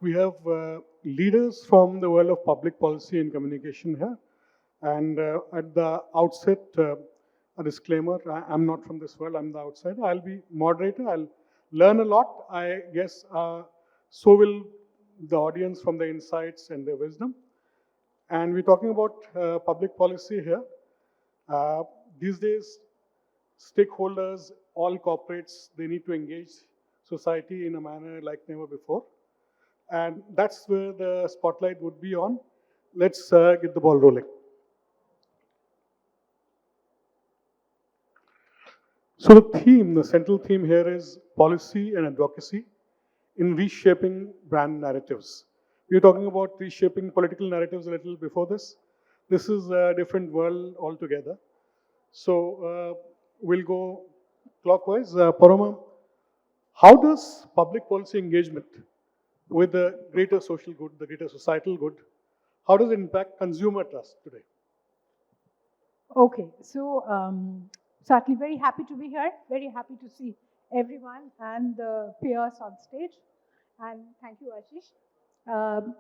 We have leaders from the world of public policy and communication here. And at the outset, a disclaimer, I'm not from this world, I'm the outsider. I'll be moderator, I'll learn a lot. I guess so will the audience from the insights and their wisdom. And we're talking about public policy here. These days, stakeholders, all corporates, they need to engage society in a manner like never before. And that's where the spotlight would be on. Let's get the ball rolling. So the theme, the central theme here is policy and advocacy in reshaping brand narratives. We were talking about reshaping political narratives a little before this. This is a different world altogether. So we'll go clockwise. Paroma, how does public policy engagement with the greater social good, the greater societal good, how does it impact consumer trust today? Okay, so certainly very happy to be here, very happy to see everyone and the peers on stage. And thank you, Ashish.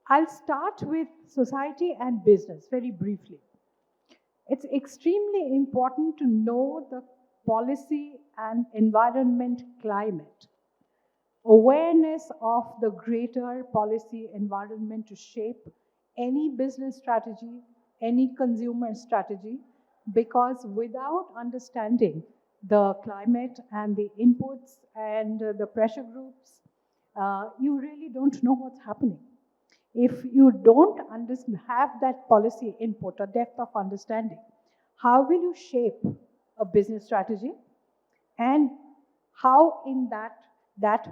I'll start with society and business very briefly. It's extremely important to know the policy and environment climate. Awareness of the greater policy environment to shape any business strategy, any consumer strategy, because without understanding the climate and the inputs and the pressure groups, you really don't know what's happening. If you don't have that policy input or depth of understanding, how will you shape a business strategy? And how in that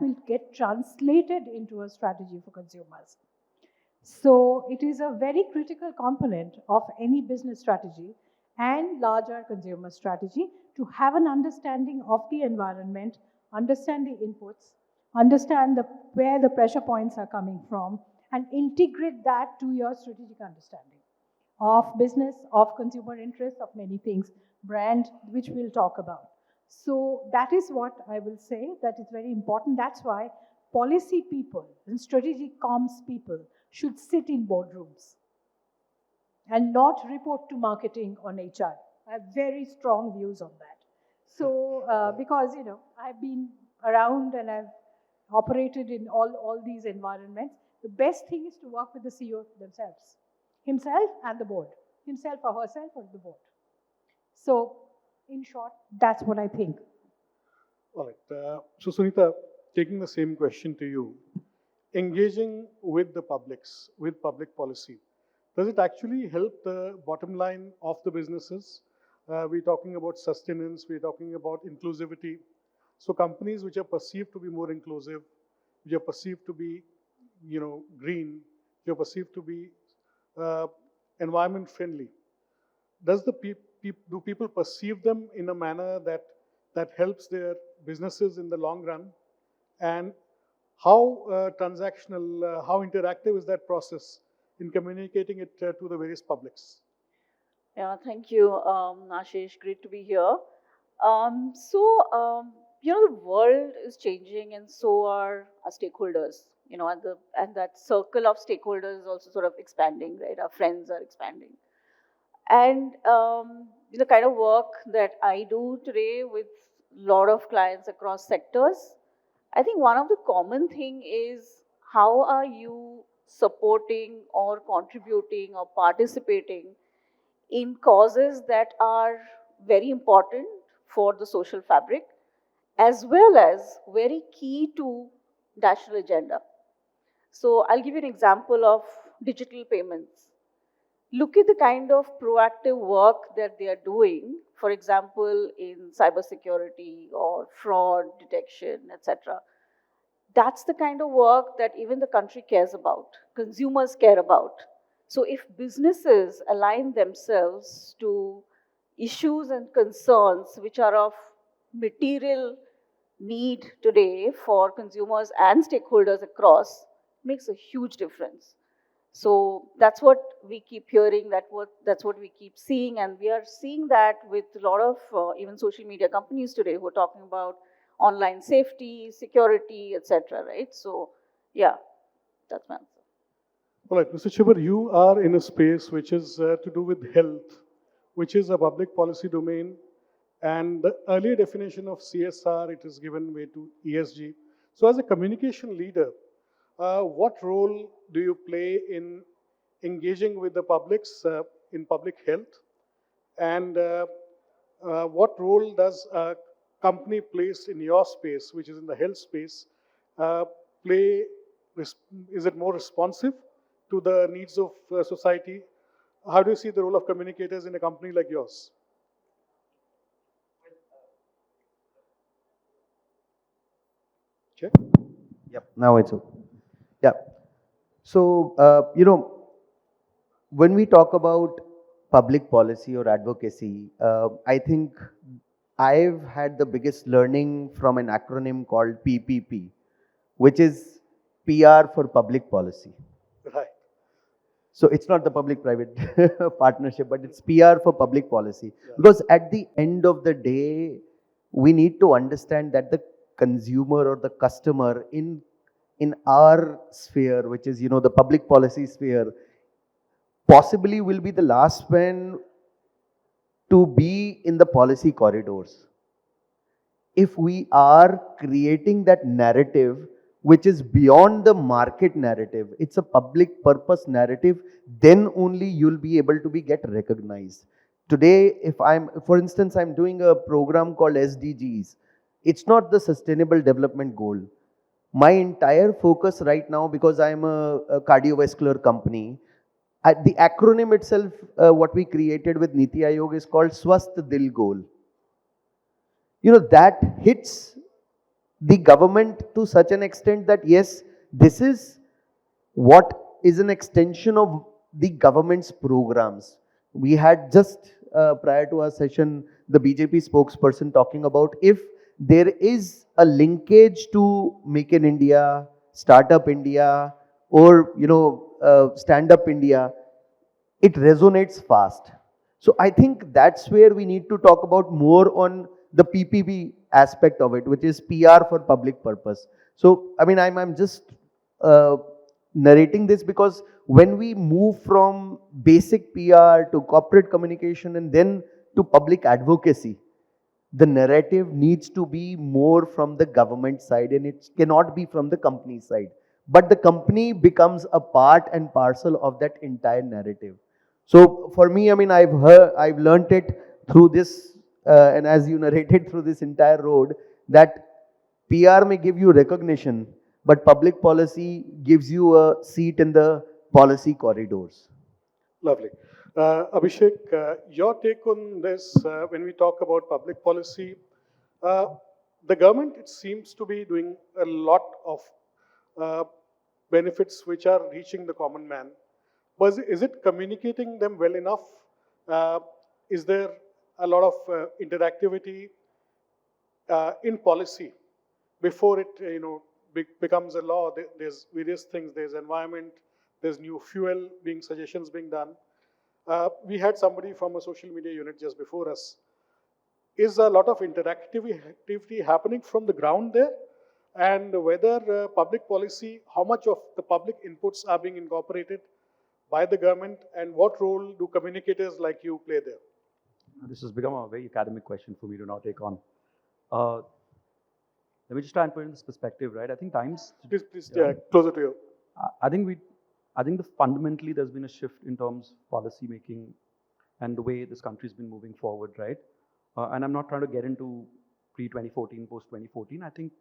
will get translated into a strategy for consumers? So it is a very critical component of any business strategy and larger consumer strategy to have an understanding of the environment, understand the inputs, understand where the pressure points are coming from, and integrate that to your strategic understanding of business, of consumer interest, of many things, brand, which we'll talk about. So that is what I will say, that is very important. That's why policy people and strategic comms people should sit in boardrooms and not report to marketing on HR. I have very strong views on that. So, because, I've been around and I've operated in all these environments, the best thing is to work with the CEO themselves, himself and the board, himself or herself or the board. So, in short, that's what I think. All right. So, Sunita, taking the same question to you, engaging with the publics, with public policy, does it actually help the bottom line of the businesses? We're talking about sustenance, we're talking about inclusivity. So companies which are perceived to be more inclusive, which are perceived to be, green, which are perceived to be environment friendly, do people perceive them in a manner that helps their businesses in the long run? And how transactional, how interactive is that process in communicating it to the various publics? Yeah, thank you, Ashish. Great to be here. The world is changing, and so are our stakeholders. And that circle of stakeholders is also sort of expanding, right? Our friends are expanding. And the kind of work that I do today with a lot of clients across sectors, I think one of the common thing is how are you supporting or contributing or participating in causes that are very important for the social fabric, as well as very key to national agenda. So I'll give you an example of digital payments. Look at the kind of proactive work that they are doing, for example, in cybersecurity or fraud detection, etc. That's the kind of work that even the country cares about, consumers care about. So if businesses align themselves to issues and concerns which are of material need today for consumers and stakeholders across, makes a huge difference. So that's what we keep hearing, that's what we keep seeing, and we are seeing that with a lot of even social media companies today who are talking about online safety, security, etc. Right? So, yeah. That's my answer. All right, Mr. Chibar, you are in a space which is to do with health, which is a public policy domain. And the earlier definition of CSR, it is given way to ESG. So as a communication leader, what role do you play in engaging with the publics in public health? And what role does a company placed in your space, which is in the health space, uh, play? Is it more responsive to the needs of society? How do you see the role of communicators in a company like yours? Check. Yep, now it's okay. Yeah. So, when we talk about public policy or advocacy, I think I've had the biggest learning from an acronym called PPP, which is PR for public policy. Right. So it's not the public-private partnership, but it's PR for public policy. Yeah. Because at the end of the day, we need to understand that the consumer or the customer in our sphere, which is the public policy sphere, possibly will be the last one to be in the policy corridors. If we are creating that narrative which is beyond the market narrative, it's a public purpose narrative, then only you'll be able to get recognized. Today, for instance, I'm doing a program called SDGs. It's not the sustainable development goal. My entire focus right now, because I'm a cardiovascular company, the acronym itself, what we created with Niti Aayog is called Swasth Dil Goal. That hits the government to such an extent that yes, this is what is an extension of the government's programs. We had just prior to our session, the BJP spokesperson talking about if there is a linkage to Make in India, Startup India, or Stand Up India, it resonates fast. So I think that's where we need to talk about more on the PPP aspect of it, which is PR for public purpose. So, I mean, I'm just narrating this because when we move from basic PR to corporate communication and then to public advocacy, the narrative needs to be more from the government side and it cannot be from the company side. But the company becomes a part and parcel of that entire narrative. So for me, I mean, I've learned it through this, and as you narrated through this entire road, that PR may give you recognition, but public policy gives you a seat in the policy corridors. Lovely. Abhishek, your take on this when we talk about public policy, uh, the government, it seems to be doing a lot of uh, benefits which are reaching the common man. But is it communicating them well enough? Is there a lot of interactivity in policy before it becomes a law? There's various things. There's environment. There's new fuel suggestions being done. We had somebody from a social media unit just before us. Is a lot of interactivity happening from the ground there? And whether public policy, how much of the public inputs are being incorporated by the government, and what role do communicators like you play there? This has become a very academic question for me to now take on. Let me just try and put it in this perspective, right? I think times. Please, closer to you. I think fundamentally there's been a shift in terms of policy making and the way this country's been moving forward, right? And I'm not trying to get into pre-2014, post-2014. I think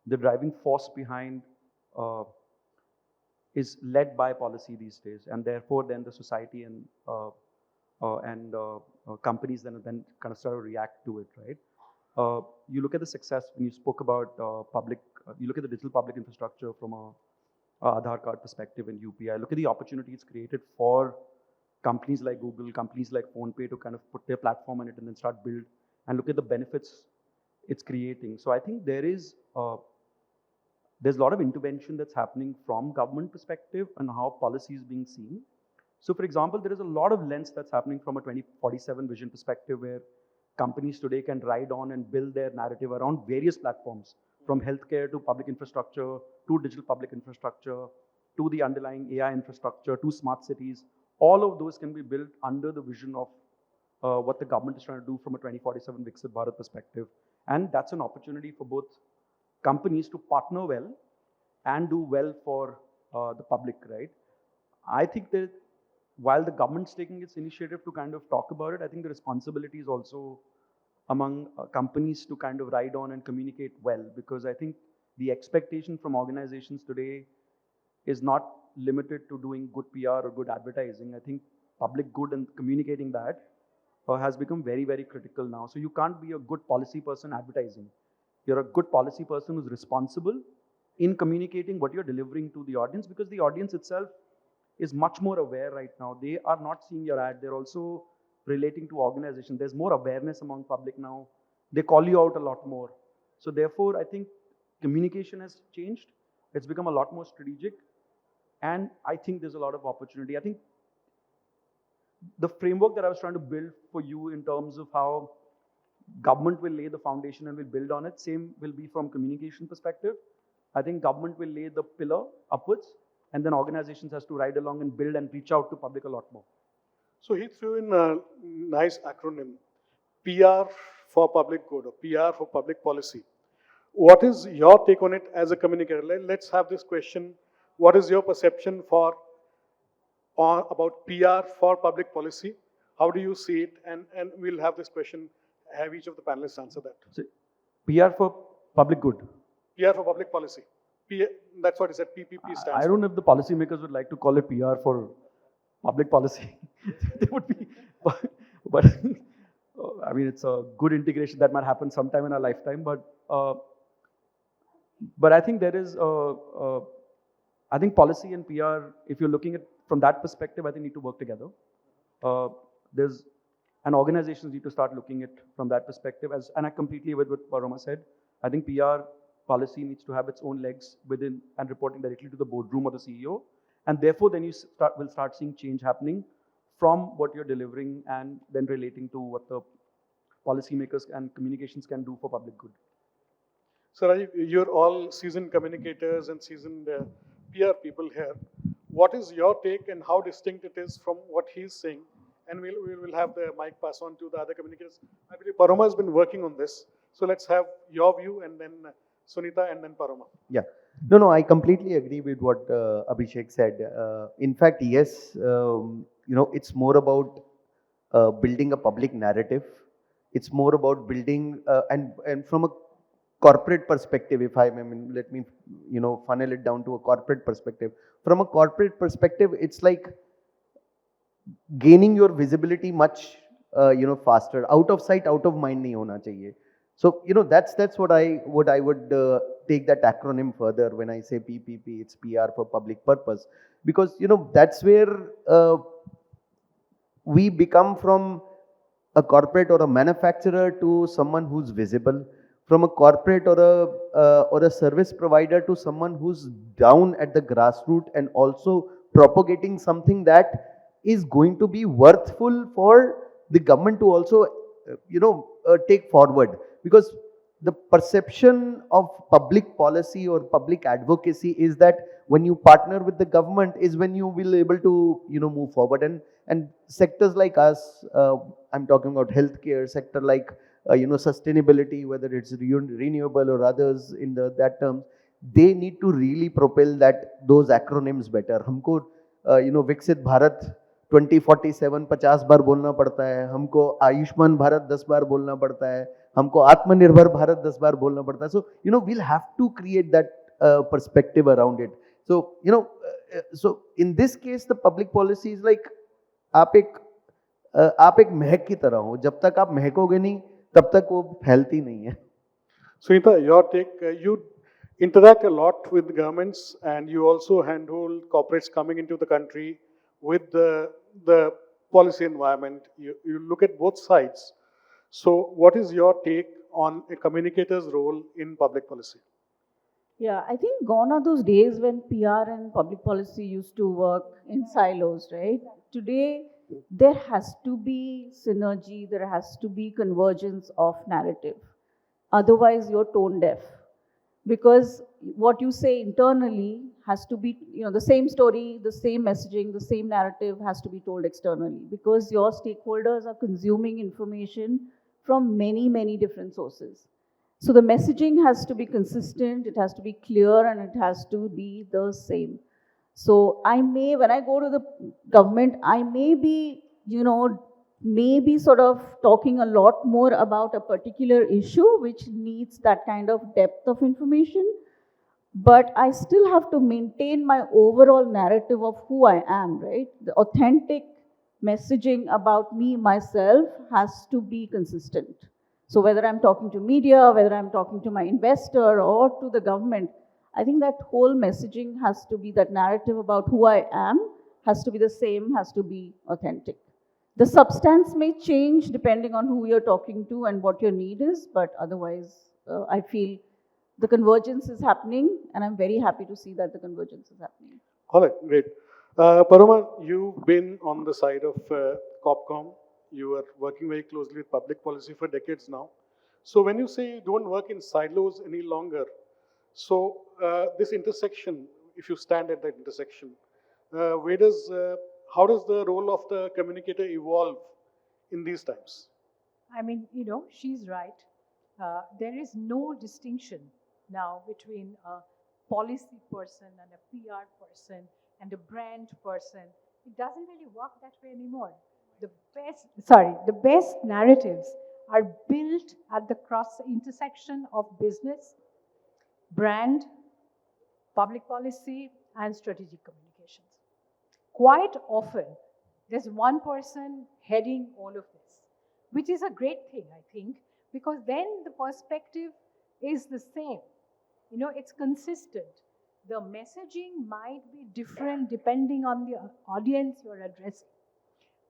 the driving force behind is led by policy these days, and therefore then the society and companies then kind of start to react to it, right? You look at the success when you spoke about you look at the digital public infrastructure from a Aadhaar card perspective in UPI. Look at the opportunity it's created for companies like Google, companies like PhonePe to kind of put their platform on it and then start build, and look at the benefits it's creating. So I think there's a lot of intervention that's happening from government perspective and how policy is being seen. So for example, there is a lot of lens that's happening from a 2047 vision perspective where companies today can ride on and build their narrative around various platforms, from healthcare to public infrastructure to digital public infrastructure to the underlying AI infrastructure, to smart cities, all of those can be built under the vision of what the government is trying to do from a 2047 Viksit Bharat perspective. And that's an opportunity for both companies to partner well and do well for the public, right? I think that while the government's taking its initiative to kind of talk about it, I think the responsibility is also among companies to kind of ride on and communicate well, because I think the expectation from organizations today is not limited to doing good PR or good advertising. I think public good and communicating that has become very, very critical now. So you can't be a good policy person advertising. You're a good policy person who's responsible in communicating what you're delivering to the audience, because the audience itself is much more aware right now. They are not seeing your ad. They're also relating to organizations. There's more awareness among public now. They call you out a lot more. So therefore, I think communication has changed. It's become a lot more strategic. And I think there's a lot of opportunity. I think the framework that I was trying to build for you in terms of how government will lay the foundation and will build on it, same will be from communication perspective. I think government will lay the pillar upwards, and then organizations has to ride along and build and reach out to public a lot more. So he threw in a nice acronym, PR for public good or PR for public policy. What is your take on it as a communicator? Let's have this question. What is your perception about PR for public policy? How do you see it? And we'll have this question, have each of the panelists answer that. So, PR for public good. PR for public policy. That's what it said, PPP stands I don't know if the policymakers would like to call it PR for public policy. They would be, but I mean, it's a good integration that might happen sometime in our lifetime. But I think there is, I think policy and PR, if you're looking at from that perspective, I think need to work together. And organizations need to start looking at from that perspective. And I completely with what Paroma said. I think PR policy needs to have its own legs within and reporting directly to the boardroom or the CEO. And therefore, then you will start seeing change happening from what you're delivering and then relating to what the policymakers and communications can do for public good. So Rajiv, you're all seasoned communicators and seasoned PR people here. What is your take and how distinct it is from what he's saying? And we will have the mic pass on to the other communicators. I believe Paroma has been working on this. So let's have your view and then Sunita and then Paroma. Yeah. No, I completely agree with what Abhishek said. In fact, yes, it's more about building a public narrative. It's more about building, and from a corporate perspective, if I mean, let me, funnel it down to a corporate perspective. From a corporate perspective, it's like gaining your visibility much, faster. Out of sight, out of mind nahi hona chahiye. So, that's what I would take that acronym further when I say PPP, it's PR for public purpose. Because, that's where we become from a corporate or a manufacturer to someone who's visible, from a corporate or a service provider to someone who's down at the grassroots and also propagating something that is going to be worthful for the government to also, take forward. Because the perception of public policy or public advocacy is that when you partner with the government is when you will able to, move forward. And sectors like us, I'm talking about healthcare, sector like, sustainability, whether it's renewable or others in that terms, they need to really propel those acronyms better. हमको, विकसित भारत 2047 50 बार बोलना पड़ता है, हमको आयुष्मान भारत 10 बार बोलना पड़ता है, हमको आत्मनिर्भर भारत 10 बार बोलना पड़ता है. So, we'll have to create that perspective around it. So, so in this case, the public policy is like, आप एक महक की तरह हो, जब तक आप महकोगे नहीं, तब तक वो फैलती नहीं है. Sunita, your take, you interact a lot with governments and you also handhold corporates coming into the country with the policy environment. You look at both sides. So what is your take on a communicator's role in public policy? Yeah, I think gone are those days when PR and public policy used to work in silos, right? Today, there has to be synergy, there has to be convergence of narrative. Otherwise, you're tone deaf. Because what you say internally has to be, the same story, the same messaging, the same narrative has to be told externally, because your stakeholders are consuming information from many, many different sources. So the messaging has to be consistent, it has to be clear, and it has to be the same. So when I go to the government, I may be, maybe sort of talking a lot more about a particular issue which needs that kind of depth of information, but I still have to maintain my overall narrative of who I am, right? The authentic messaging about me, myself, has to be consistent. So whether I'm talking to media, whether I'm talking to my investor or to the government, I think that whole messaging has to be, that narrative about who I am has to be the same, has to be authentic. The substance may change depending on who you're talking to and what your need is, but otherwise, I feel the convergence is happening, and I'm very happy to see that the convergence is happening. All right, great. Paroma, you've been on the side of COPCOM. You are working very closely with public policy for decades now. So when you say you don't work in silos any longer, so this intersection, if you stand at that intersection, how does the role of the communicator evolve in these times? I mean, she's right. There is no distinction now between a policy person and a PR person and a brand person. It doesn't really work that way anymore. The best narratives are built at the intersection of business, brand, public policy, and strategic communications. Quite often, there's one person heading all of this, which is a great thing, I think, because then the perspective is the same. It's consistent. The messaging might be different depending on the audience you're addressing.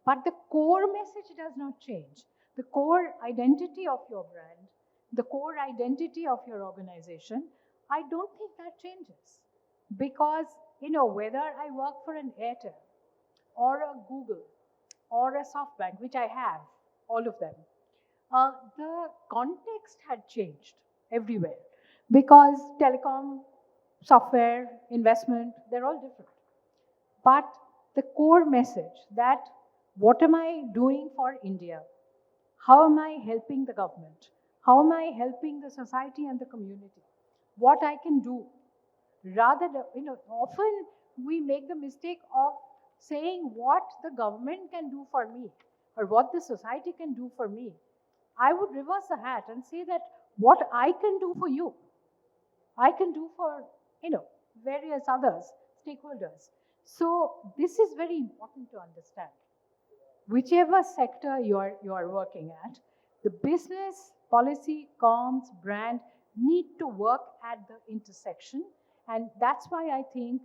But the core message does not change. The core identity of your brand, the core identity of your organization, I don't think that changes. Because, whether I work for an Airtel or a Google or a SoftBank, which I have, all of them, the context had changed everywhere. Because telecom, software, investment, they're all different. But the core message that what am I doing for India? How am I helping the government? How am I helping the society and the community? What I can do? Rather, often we make the mistake of saying what the government can do for me or what the society can do for me. I would reverse the hat and say that what I can do for you, I can do for, various others, stakeholders. So this is very important to understand. Whichever sector you are working at, the business, policy, comms, brand need to work at the intersection. And that's why I think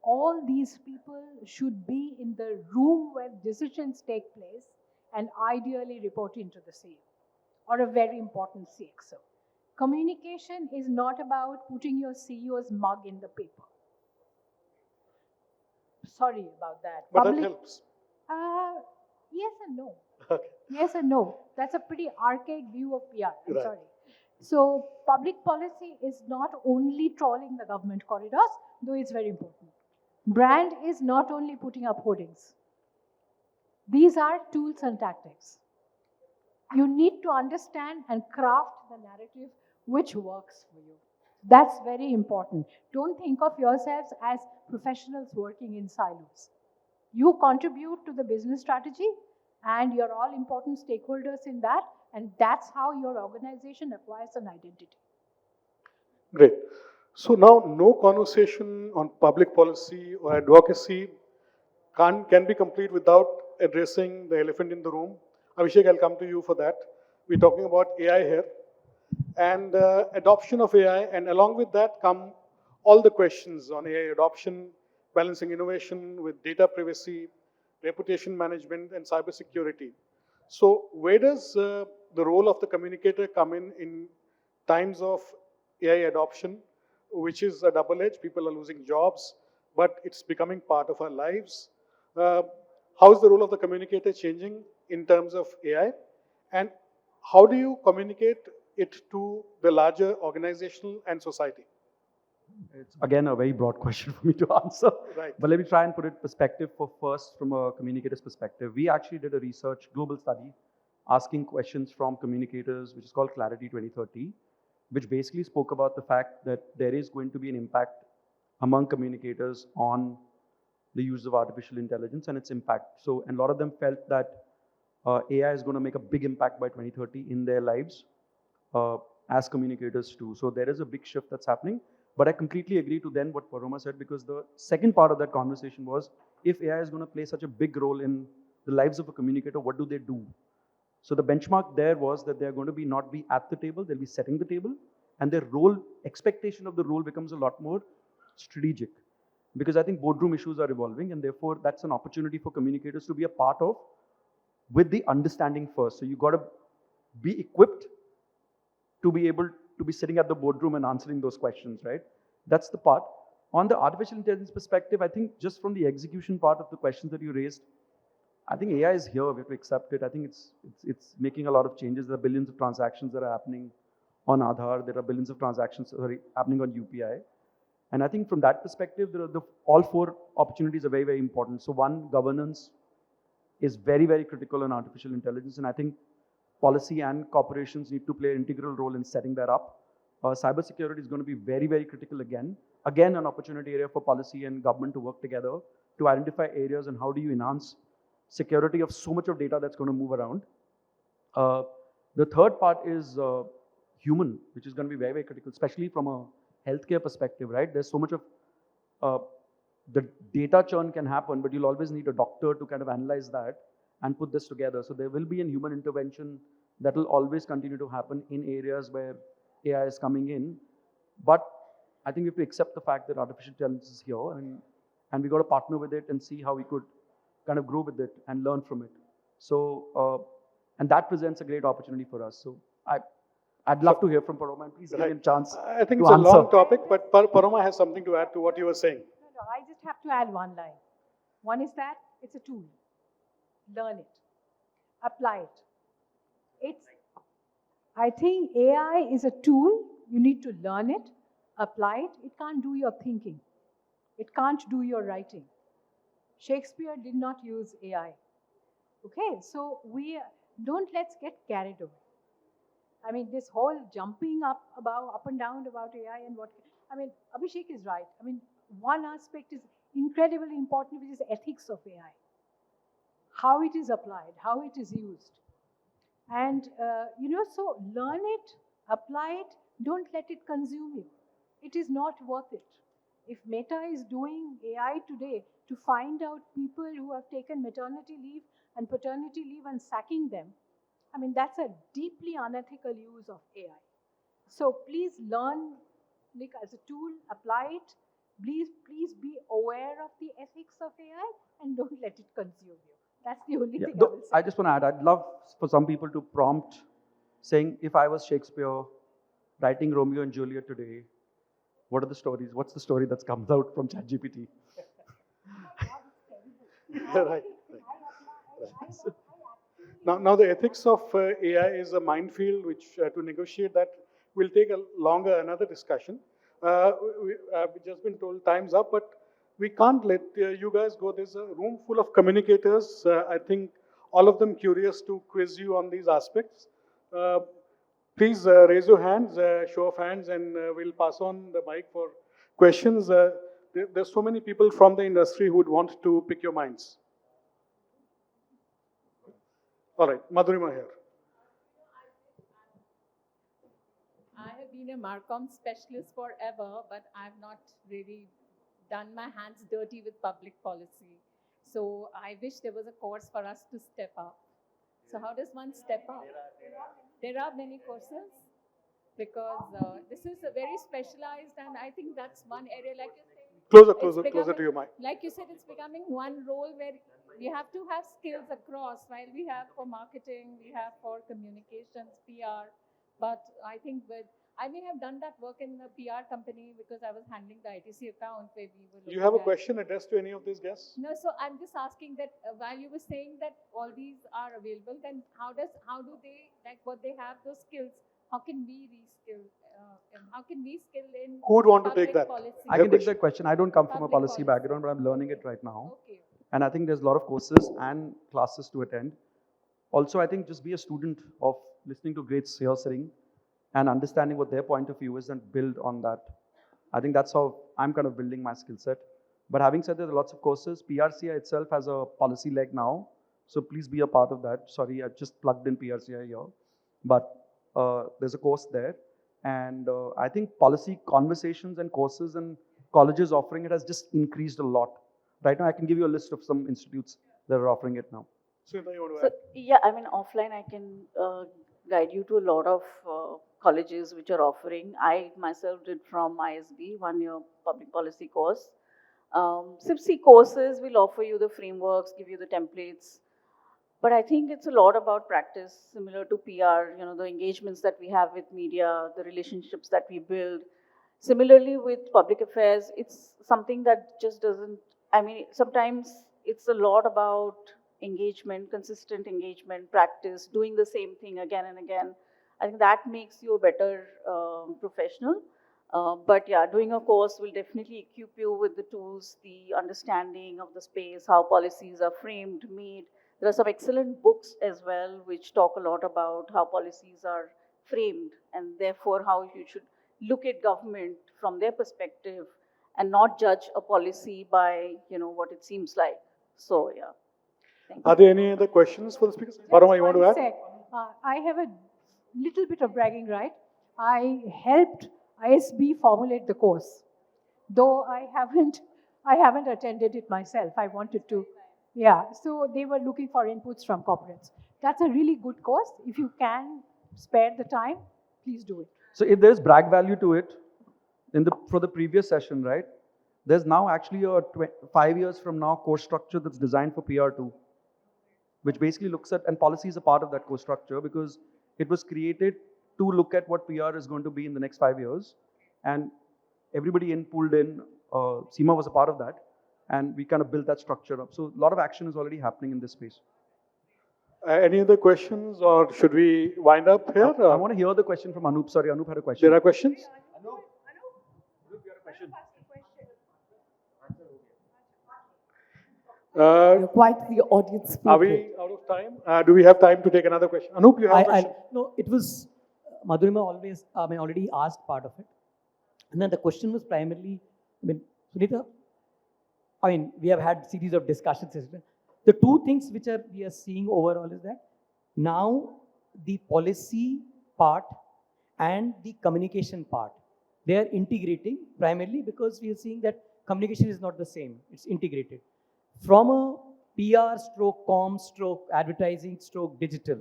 all these people should be in the room where decisions take place and ideally report into the CEO or a very important CXO. Communication is not about putting your CEO's mug in the paper. Sorry about that. But that helps. Yes and no. Okay. Yes and no. That's a pretty archaic view of PR. I'm Right. sorry. So public policy is not only trawling the government corridors, though it's very important. Brand is not only putting up hoardings. These are tools and tactics. You need to understand and craft the narrative which works for you. That's very important. Don't think of yourselves as professionals working in silos. You contribute to the business strategy, and you're all important stakeholders in that, and that's how your organization acquires an identity. Great. So now, no conversation on public policy or advocacy can be complete without addressing the elephant in the room. Abhishek, I'll come to you for that. We're talking about AI here and adoption of AI, and along with that come all the questions on AI adoption, balancing innovation with data privacy, reputation management, and cybersecurity. So where does the role of the communicator come in times of AI adoption, which is a double edge? People are losing jobs, but it's becoming part of our lives. How is the role of the communicator changing in terms of AI? And how do you communicate it to the larger organizational and society? It's again a very broad question for me to answer. Right. But let me try and put it in perspective first from a communicator's perspective. We actually did a research, global study, asking questions from communicators, which is called Clarity 2030, which basically spoke about the fact that there is going to be an impact among communicators on the use of artificial intelligence and its impact. So, and a lot of them felt that AI is going to make a big impact by 2030 in their lives uh, as communicators too. So there is a big shift that's happening. But I completely agree to then what Paroma said, because the second part of that conversation was, if AI is going to play such a big role in the lives of a communicator, what do they do? So the benchmark there was that they're going to not be at the table, they'll be setting the table, and their role, expectation of the role becomes a lot more strategic. Because I think boardroom issues are evolving, and therefore that's an opportunity for communicators to be a part of, with the understanding first. So you got to be equipped to be able to be sitting at the boardroom and answering those questions, right? That's the part. On the artificial intelligence perspective, I think just from the execution part of the questions that you raised, I think AI is here. We have to accept it. I think it's making a lot of changes. There are billions of transactions that are happening on Aadhaar. There are billions of transactions happening on UPI. And I think from that perspective, all four opportunities are very, very important. So one, governance is very, very critical on artificial intelligence. And I think policy and corporations need to play an integral role in setting that up. Cybersecurity is going to be very, very critical again. Again, an opportunity area for policy and government to work together to identify areas and how do you enhance security of so much of data that's going to move around. The third part is human, which is going to be very, very critical, especially from a healthcare perspective, right? There's so much of the data churn can happen, but you'll always need a doctor to kind of analyze that and put this together. So there will be a human intervention that will always continue to happen in areas where AI is coming in. But I think we have to accept the fact that artificial intelligence is here, and we got to partner with it and see how we could kind of grow with it and learn from it. So, and that presents a great opportunity for us. So I'd love to hear from Paroma, and please give me a chance I think to it's a answer. long topic, but Paroma has something to add to what you were saying. No, I just have to add one line. One is that it's a tool. Learn it. Apply it. I think AI is a tool. You need to learn it, apply it. It can't do your thinking. It can't do your writing. Shakespeare did not use AI. Okay, so let's get carried away. I mean, this whole jumping up and down about AI and Abhishek is right. I mean, one aspect is incredibly important, which is ethics of AI. How it is applied, how it is used. And, so learn it, apply it, don't let it consume you. It is not worth it. If Meta is doing AI today to find out people who have taken maternity leave and paternity leave and sacking them, I mean, that's a deeply unethical use of AI. So please learn as a tool, apply it. Please be aware of the ethics of AI and don't let it consume you. That's the only thing I will say. I just want to add, I'd love for some people to prompt saying, if I was Shakespeare writing Romeo and Juliet today, what are the stories? What's the story that's comes out from ChatGPT? Right. Now the ethics of AI is a minefield which to negotiate that will take another discussion. We've just been told time's up, but we can't let you guys go. There's a room full of communicators. I think all of them curious to quiz you on these aspects. Please raise your hands, show of hands, and we'll pass on the mic for questions. There's so many people from the industry who would want to pick your minds. All right, Madhurima here. I have been a Marcom specialist forever, but I've not really done my hands dirty with public policy. So I wish there was a course for us to step up. So how does one step up? There are many courses, because this is a very specialized, and I think that's one area, like you said. Closer to your mic. Like you said, it's becoming one role where we have to have skills across, while we have for marketing, we have for communications, PR. But I think I may have done that work in a PR company because I was handling the ITC account where we were. Do you have a question addressed to any of these guests? No, so I'm just asking that while you were saying that all these are available, then how do they, like what they have those skills, how can we reskill how can we skill in Who would want to take public that? policy? I Your can take question. that question. I don't come from a Public policy policy. background, but I'm learning it right now. Okay. And I think there's a lot of courses and classes to attend. Also, I think just be a student of listening to greats here sitting and understanding what their point of view is and build on that. I think that's how I'm kind of building my skill set. But having said that, there are lots of courses. PRCI itself has a policy leg now. So please be a part of that. Sorry, I've just plugged in PRCI here. But there's a course there. And I think policy conversations and courses and colleges offering it has just increased a lot. Right now, I can give you a list of some institutes that are offering it now. Sunita, you want to So, add? yeah, I mean, offline, I can guide you to a lot of colleges which are offering. I myself did from ISB, 1 year public policy course. CIPC courses will offer you the frameworks, give you the templates. But I think it's a lot about practice, similar to PR, the engagements that we have with media, the relationships that we build. Similarly with public affairs, it's something that just doesn't, I mean, sometimes it's a lot about engagement, consistent engagement, practice, doing the same thing again and again. I think that makes you a better professional. But yeah, doing a course will definitely equip you with the tools, the understanding of the space, how policies are framed, made. There are some excellent books as well which talk a lot about how policies are framed and therefore how you should look at government from their perspective and not judge a policy by what it seems like. So yeah. Thank you. Are there any other questions for the speakers? Parama, you want to One add? sec. I have a little bit of bragging right. I helped ISB formulate the course, though I haven't attended it myself. I wanted to, yeah. So they were looking for inputs from corporates. That's a really good course. If you can spare the time, please do it. So if there's brag value to it, for the previous session, right? There's now actually a 5 years from now course structure that's designed for PR2, which basically looks at, and policy is a part of that course structure because it was created to look at what PR is going to be in the next 5 years. And everybody pulled in, Seema was a part of that, and we kind of built that structure up. So a lot of action is already happening in this space. Any other questions, or should we wind up here? I want to hear the question from Anup. Sorry, Anup had a question. There are questions? You're quite the audience Are we favorite. out of time? Do we have time to take another question? Anup, you have a question? No, it was Madhurima already asked part of it. And then the question was primarily, Sunita, we have had series of discussions. The two things which we are seeing overall is that now the policy part and the communication part, they are integrating primarily because we are seeing that communication is not the same, it's integrated. From a PR stroke, com stroke, advertising stroke, digital,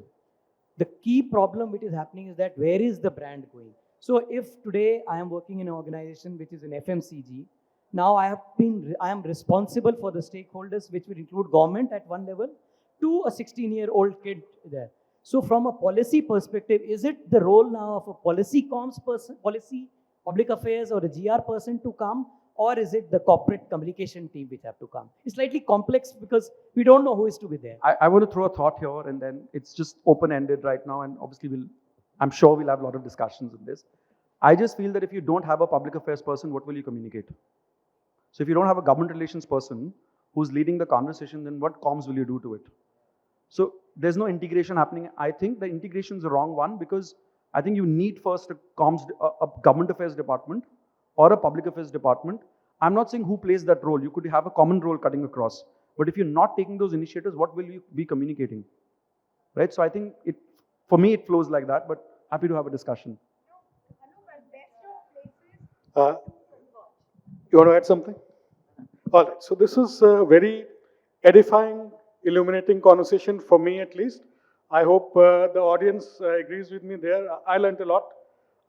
the key problem which is happening is that where is the brand going? So if today I am working in an organization which is an FMCG, now I am responsible for the stakeholders, which will include government at one level, to a 16-year-old kid there. So from a policy perspective, is it the role now of a policy comms person, policy, public affairs, or a GR person to come? Or is it the corporate communication team which have to come? It's slightly complex because we don't know who is to be there. I want to throw a thought here, and then it's just open-ended right now, and obviously I'm sure we'll have a lot of discussions on this. I just feel that if you don't have a public affairs person, what will you communicate? So if you don't have a government relations person who's leading the conversation, then what comms will you do to it? So there's no integration happening. I think the integration is the wrong one because I think you need first a government affairs department or a public affairs department. I'm not saying who plays that role. You could have a common role cutting across. But if you're not taking those initiatives, what will you be communicating? Right? So I think for me, it flows like that, but happy to have a discussion. You want to add something? All right. So this is a very edifying, illuminating conversation for me at least. I hope the audience agrees with me there. I learned a lot.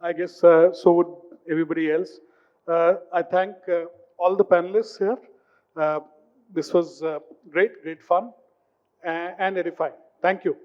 I guess so would everybody else. I thank all the panelists here. This was great fun and edifying. Thank you.